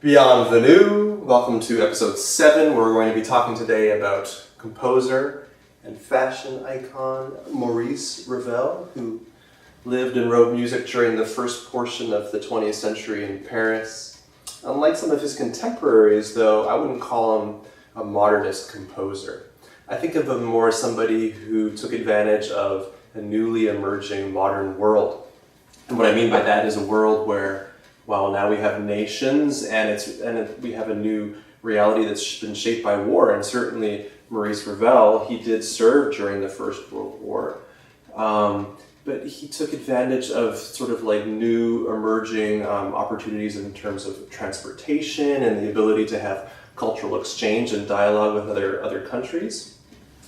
Beyond the New. Welcome to episode 7. We're going to be talking today about composer and fashion icon Maurice Ravel, who lived and wrote music during the first portion of the 20th century in Paris. Unlike some of his contemporaries, though, I wouldn't call him a modernist composer. I think of him more as somebody who took advantage of a newly emerging modern world. And what I mean by that is a world where, well, now we have nations and we have a new reality that's been shaped by war. And certainly Maurice Ravel, he did serve during the First World War. But he took advantage of sort of like new emerging opportunities in terms of transportation and the ability to have cultural exchange and dialogue with other countries.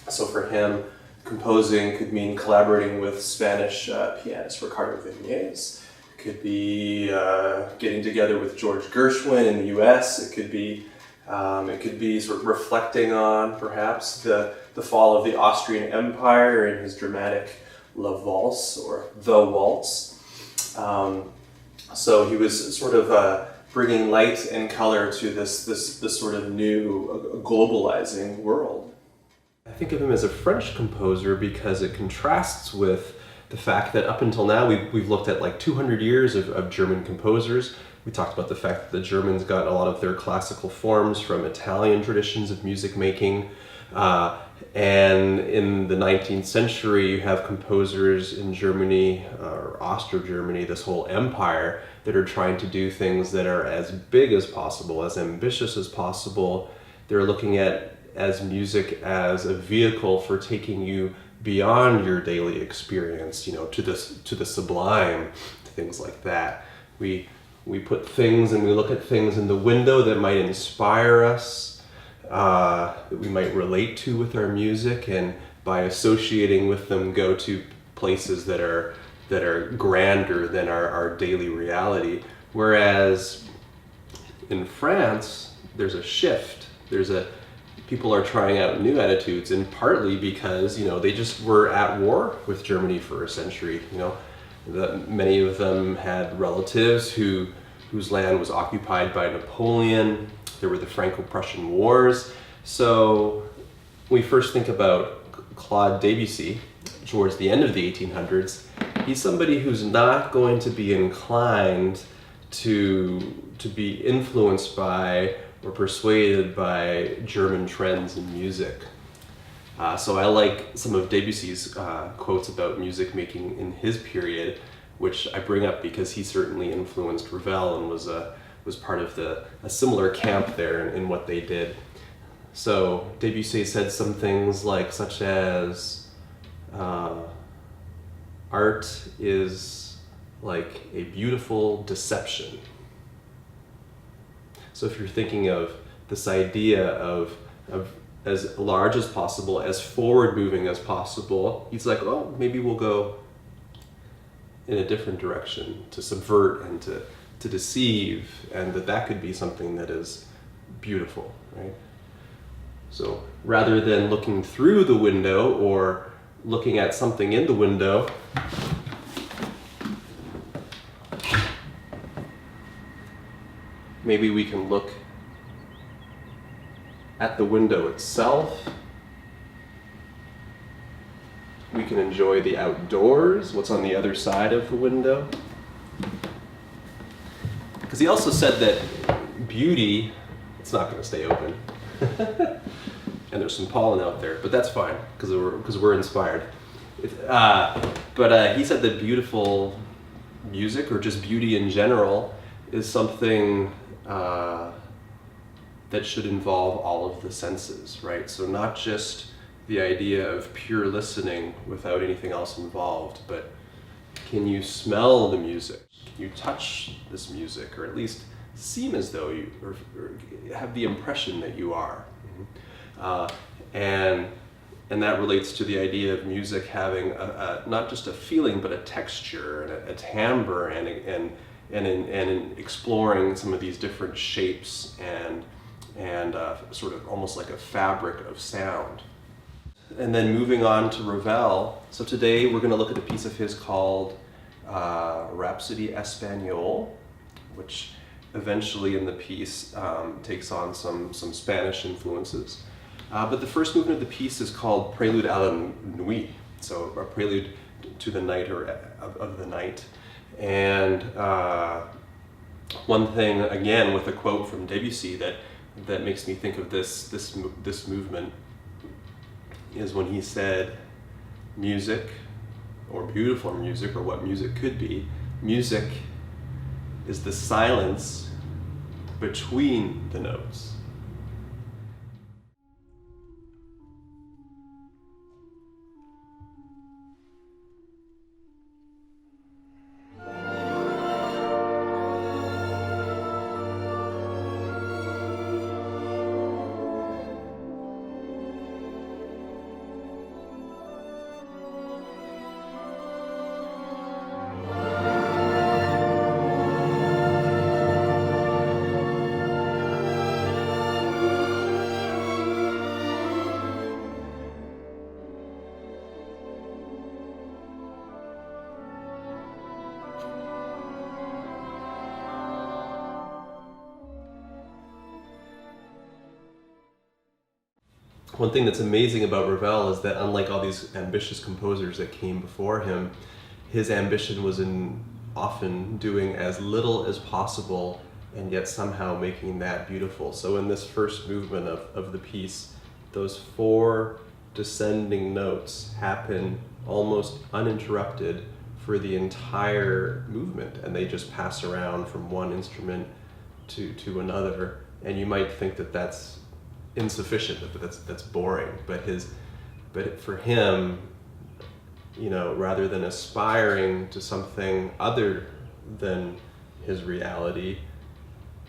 So for him, composing could mean collaborating with Spanish pianist Ricardo Viñez. It could be getting together with George Gershwin in the U.S. It could be sort of reflecting on perhaps the fall of the Austrian Empire in his dramatic La Valse or The Waltz. So he was sort of bringing light and color to this sort of new globalizing world. I think of him as a French composer because it contrasts with the fact that up until now we've looked at like 200 years of German composers. We talked about the fact that the Germans got a lot of their classical forms from Italian traditions of music making. And in the 19th century, you have composers in Germany, or Austro-Germany, this whole empire, that are trying to do things that are as big as possible, as ambitious as possible. They're looking at as music as a vehicle for taking you beyond your daily experience, to the sublime, things like that. We put things and we look at things in the window that might inspire us, that we might relate to with our music, and by associating with them go to places that are grander than our daily reality. Whereas in France, there's a shift. People are trying out new attitudes, and partly because they just were at war with Germany for a century. Many of them had relatives whose land was occupied by Napoleon. There were the Franco-Prussian Wars. So we first think about Claude Debussy towards the end of the 1800s. He's somebody who's not going to be inclined to be influenced by or persuaded by German trends in music. So I like some of Debussy's quotes about music making in his period, which I bring up because he certainly influenced Ravel and was part of a similar camp there in what they did. So Debussy said some things such as art is like a beautiful deception. So if you're thinking of this idea of as large as possible, as forward-moving as possible, he's like, oh, maybe we'll go in a different direction to subvert and to deceive, and that could be something that is beautiful, right? So rather than looking through the window or looking at something in the window, maybe we can look at the window itself. We can enjoy the outdoors, what's on the other side of the window. Because he also said that beauty, it's not going to stay open. And there's some pollen out there, but that's fine, because we're inspired. But he said that beautiful music, or just beauty in general, is something that should involve all of the senses, right? So not just the idea of pure listening without anything else involved, but can you smell the music? Can you touch this music, or at least seem as though you, or have the impression that you are? And that relates to the idea of music having not just a feeling, but a texture and a timbre, and in exploring some of these different shapes and sort of almost like a fabric of sound. And then moving on to Ravel. So today we're going to look at a piece of his called Rhapsody espagnole, which eventually in the piece takes on some Spanish influences. But the first movement of the piece is called Prelude à la Nuit, so a prelude to the night, or of the night. And one thing, again, with a quote from Debussy that makes me think of this movement is when he said, music, or beautiful music, or what music could be, music is the silence between the notes. One thing that's amazing about Ravel is that, unlike all these ambitious composers that came before him, his ambition was in often doing as little as possible and yet somehow making that beautiful. So in this first movement of the piece, those 4 descending notes happen almost uninterrupted for the entire movement, and they just pass around from one instrument to another. And you might think that that's insufficient, that's boring, but for him, rather than aspiring to something other than his reality,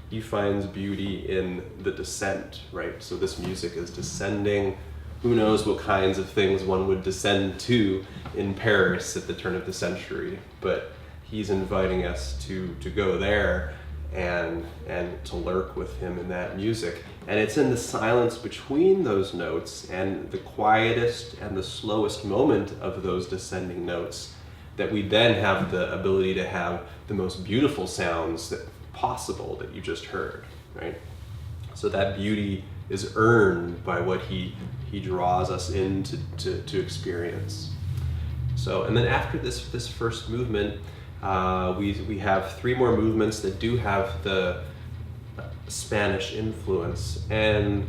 he finds beauty in the descent, right? So this music is descending. Who knows what kinds of things one would descend to in Paris at the turn of the century, but he's inviting us to go there and to lurk with him in that music. And it's in the silence between those notes and the quietest and the slowest moment of those descending notes that we then have the ability to have the most beautiful sounds possible that you just heard, right? So that beauty is earned by what he draws us in to experience. So, and then after this first movement, we have 3 more movements that do have the Spanish influence, and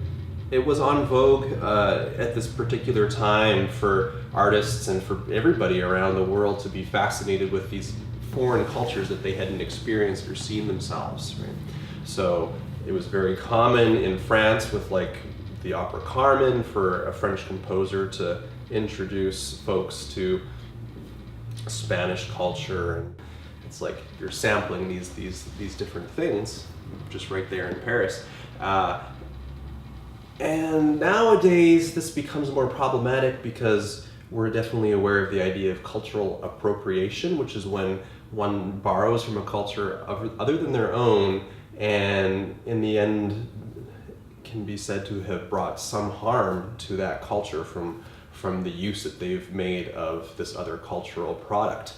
it was on vogue at this particular time for artists and for everybody around the world to be fascinated with these foreign cultures that they hadn't experienced or seen themselves, right? So it was very common in France with like the opera Carmen for a French composer to introduce folks to Spanish culture, and it's like you're sampling these different things just right there in Paris. And nowadays this becomes more problematic because we're definitely aware of the idea of cultural appropriation, which is when one borrows from a culture other than their own, and in the end can be said to have brought some harm to that culture from the use that they've made of this other cultural product.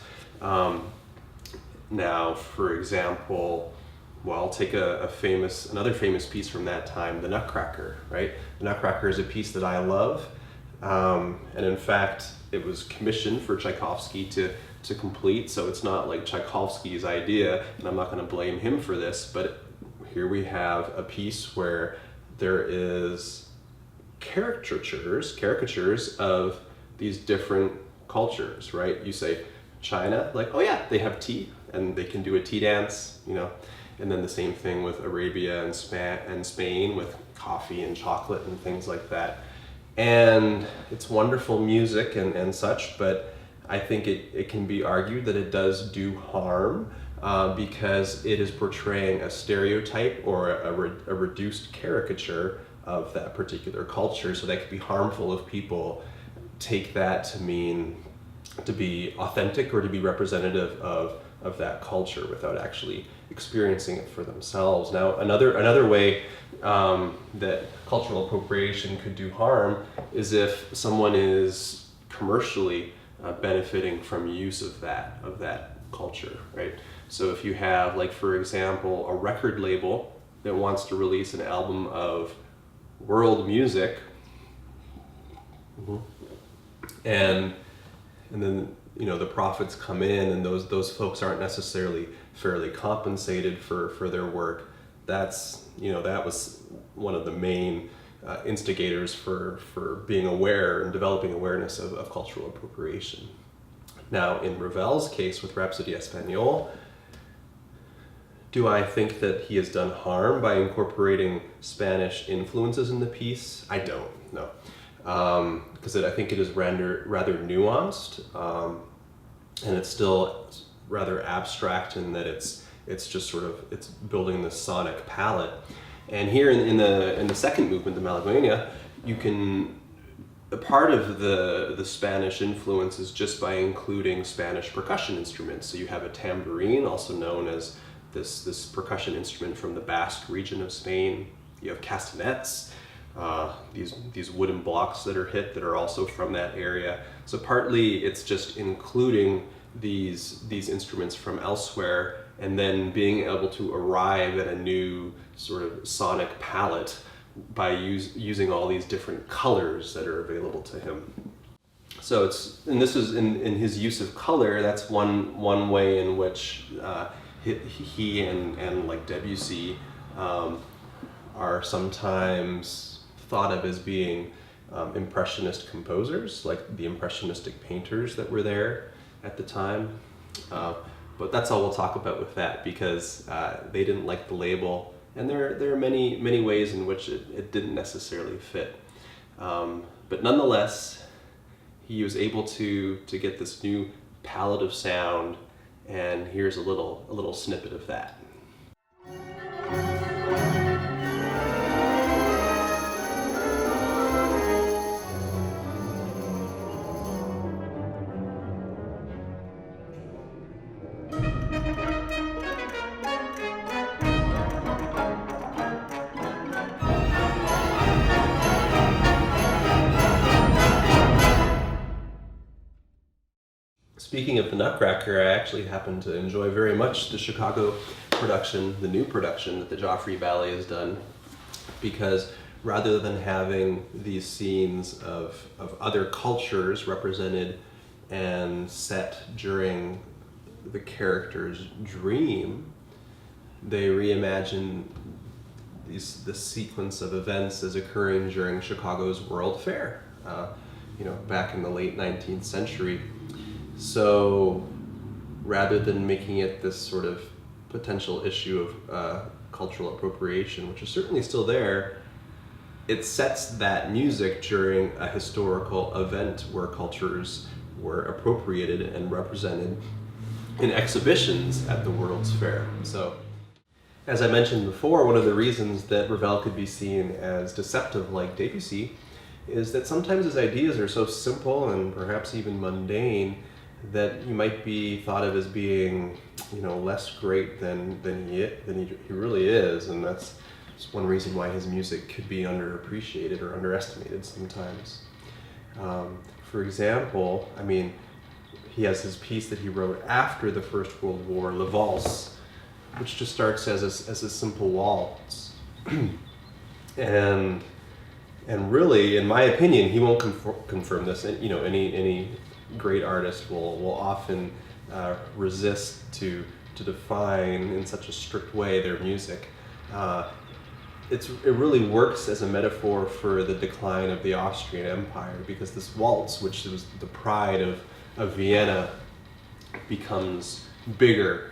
Now, for example, well, I'll take another famous piece from that time, the Nutcracker, right? The Nutcracker is a piece that I love, and in fact, it was commissioned for Tchaikovsky to complete, so it's not like Tchaikovsky's idea, and I'm not going to blame him for this, but here we have a piece where there is caricatures of these different cultures, right? You say China, like, oh yeah, they have tea, and they can do a tea dance, and then the same thing with Arabia and Spain with coffee and chocolate and things like that. And it's wonderful music and such, but I think it can be argued that it does do harm because it is portraying a stereotype or a reduced caricature of that particular culture. So that could be harmful if people take that to mean to be authentic or to be representative of that culture without actually experiencing it for themselves. Now, another way that cultural appropriation could do harm is if someone is commercially benefiting from use of that culture, right? So if you have, like, for example, a record label that wants to release an album of world music, and then, you know, the profits come in, and those folks aren't necessarily fairly compensated for their work. That's, you know, that was one of the main instigators for being aware and developing awareness of cultural appropriation. Now, in Ravel's case with Rhapsodie espagnole, do I think that he has done harm by incorporating Spanish influences in the piece? I don't, no. Because I think it is rather nuanced, and it's still rather abstract in that it's just sort of, it's building the sonic palette. And here in the second movement, the Malagueña, you can, a part of the Spanish influence is just by including Spanish percussion instruments. So you have a tambourine, also known as this percussion instrument from the Basque region of Spain. You have castanets, these wooden blocks that are hit that are also from that area. So partly it's just including these instruments from elsewhere, and then being able to arrive at a new sort of sonic palette by using all these different colors that are available to him. So this is in his use of color. That's one way in which he and like Debussy are sometimes thought of as being impressionist composers, like the impressionistic painters that were there at the time. But that's all we'll talk about with that, because they didn't like the label, and there are many ways in which it didn't necessarily fit. But nonetheless, he was able to get this new palette of sound, and here's a little snippet of that. Speaking of the Nutcracker, I actually happen to enjoy very much the Chicago production, the new production that the Joffrey Ballet has done, because rather than having these scenes of other cultures represented and set during the character's dream, they reimagine this sequence of events as occurring during Chicago's World Fair, back in the late 19th century. So rather than making it this sort of potential issue of cultural appropriation, which is certainly still there, it sets that music during a historical event where cultures were appropriated and represented in exhibitions at the World's Fair. So, as I mentioned before, one of the reasons that Ravel could be seen as deceptive like Debussy is that sometimes his ideas are so simple and perhaps even mundane that you might be thought of as being, less great than he really is, and that's just one reason why his music could be underappreciated or underestimated sometimes. For example, he has his piece that he wrote after the First World War, La Valse, which just starts as a simple waltz, and really, in my opinion, he won't confirm this. And any great artist will often resist to define in such a strict way their music. It really works as a metaphor for the decline of the Austrian Empire, because this waltz, which was the pride of Vienna, becomes bigger.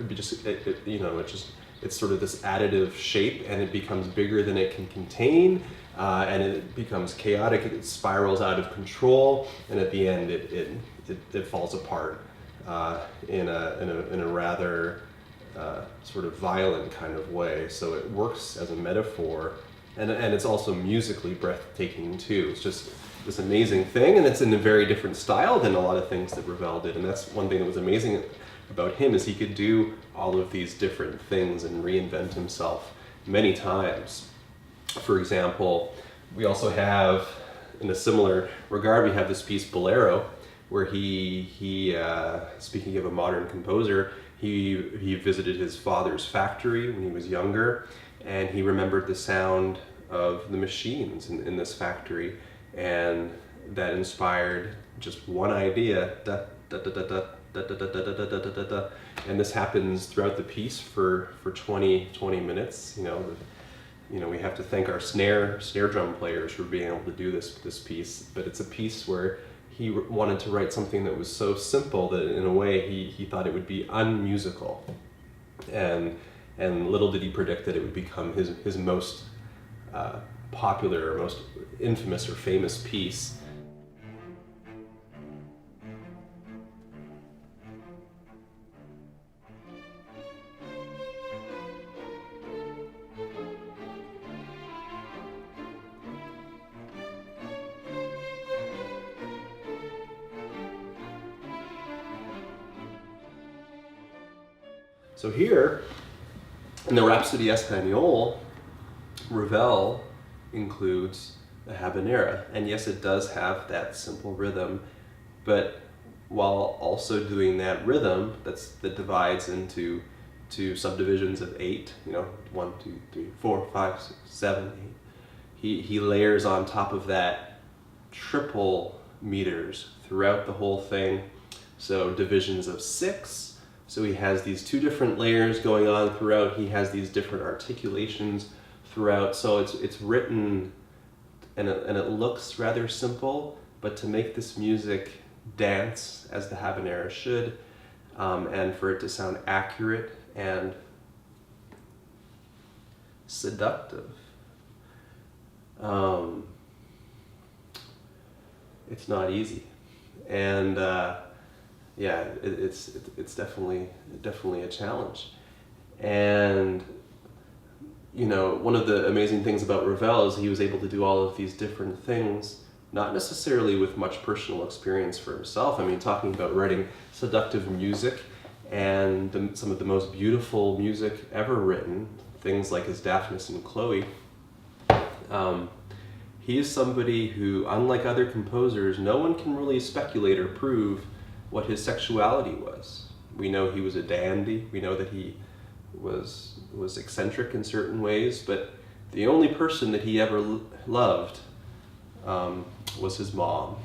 It's sort of this additive shape, and it becomes bigger than it can contain, and it becomes chaotic. It spirals out of control, and at the end, it falls apart in a rather sort of violent kind of way. So it works as a metaphor, and it's also musically breathtaking too. It's just this amazing thing, and it's in a very different style than a lot of things that Ravel did. And that's one thing that was amazing about him, is he could do all of these different things and reinvent himself many times. For example, we also have, in a similar regard, we have this piece Bolero, where he speaking of a modern composer, He visited his father's factory when he was younger, and he remembered the sound of the machines in this factory, and that inspired just one idea, da, da, da, da, da, da, da, da, da, da, da, da, da. And this happens throughout the piece for 20 minutes. We have to thank our snare drum players for being able to do this piece, but it's a piece where he wanted to write something that was so simple that in a way he thought it would be unmusical, and little did he predict that it would become his most popular or most infamous or famous piece. So here, in the Rhapsodie espagnole, Ravel includes a habanera, and yes, it does have that simple rhythm, but while also doing that rhythm that divides into subdivisions of 8, 1, 2, 3, 4, 5, 6, 7, 8. He layers on top of that triple meters throughout the whole thing, so divisions of 6. So he has these 2 different layers going on throughout. He has these different articulations throughout. So it's written, and it looks rather simple, but to make this music dance as the habanera should, and for it to sound accurate and seductive, it's not easy. And yeah, it's definitely a challenge. And one of the amazing things about Ravel is he was able to do all of these different things, not necessarily with much personal experience for himself. I mean, talking about writing seductive music and some of the most beautiful music ever written, things like his Daphnis and Chloe. He is somebody who, unlike other composers, no one can really speculate or prove what his sexuality was. We know he was a dandy, we know that he was eccentric in certain ways, but the only person that he ever loved was his mom.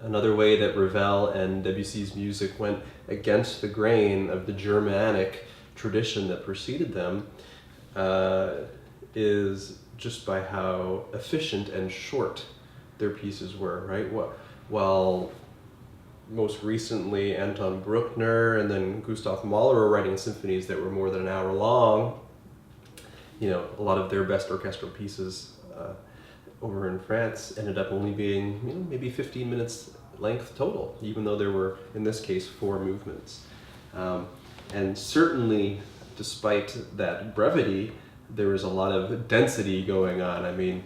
Another way that Ravel and Debussy's music went against the grain of the Germanic tradition that preceded them is just by how efficient and short their pieces were, right? While most recently Anton Bruckner and then Gustav Mahler were writing symphonies that were more than an hour long, a lot of their best orchestral pieces over in France ended up only being maybe 15 minutes length total, even though there were, in this case, 4 movements. And certainly, despite that brevity, there was a lot of density going on. I mean,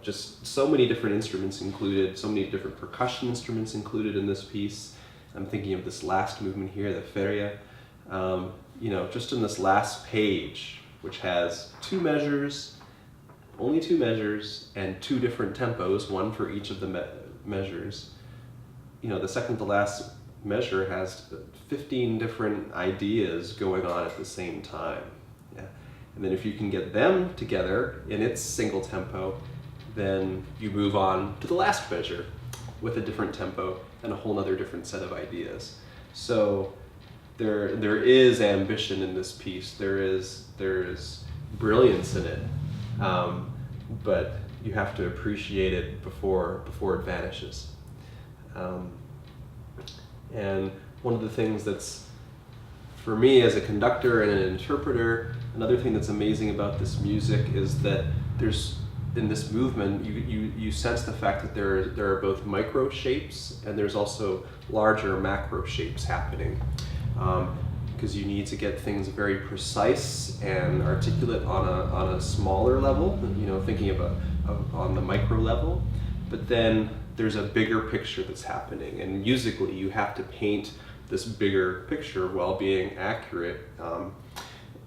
just so many different instruments included, so many different percussion instruments included in this piece. I'm thinking of this last movement here, the feria. Just in this last page, which has 2 measures, only 2 measures, and 2 different tempos, one for each of the measures. The second to last measure has 15 different ideas going on at the same time. Yeah. And then if you can get them together in its single tempo, then you move on to the last measure with a different tempo and a whole other different set of ideas. So there is ambition in this piece. There is brilliance in it, but you have to appreciate it before it vanishes. And one of the things that's, for me as a conductor and an interpreter, another thing that's amazing about this music is that there's, in this movement, you sense the fact that there are both micro shapes and there's also larger macro shapes happening. Because you need to get things very precise and articulate on a smaller level, thinking about on the micro level, but then there's a bigger picture that's happening, and musically you have to paint this bigger picture while being accurate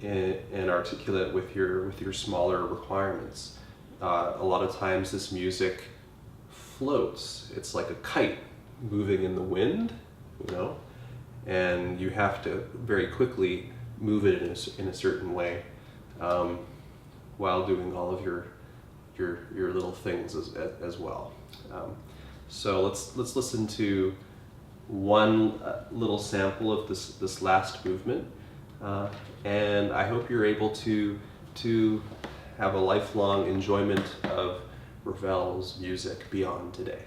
and articulate with your smaller requirements. A lot of times this music floats. It's like a kite moving in the wind, and you have to very quickly move it in a certain way while doing all of your little things as well. So let's listen to one little sample of this last movement, and I hope you're able to have a lifelong enjoyment of Ravel's music beyond today.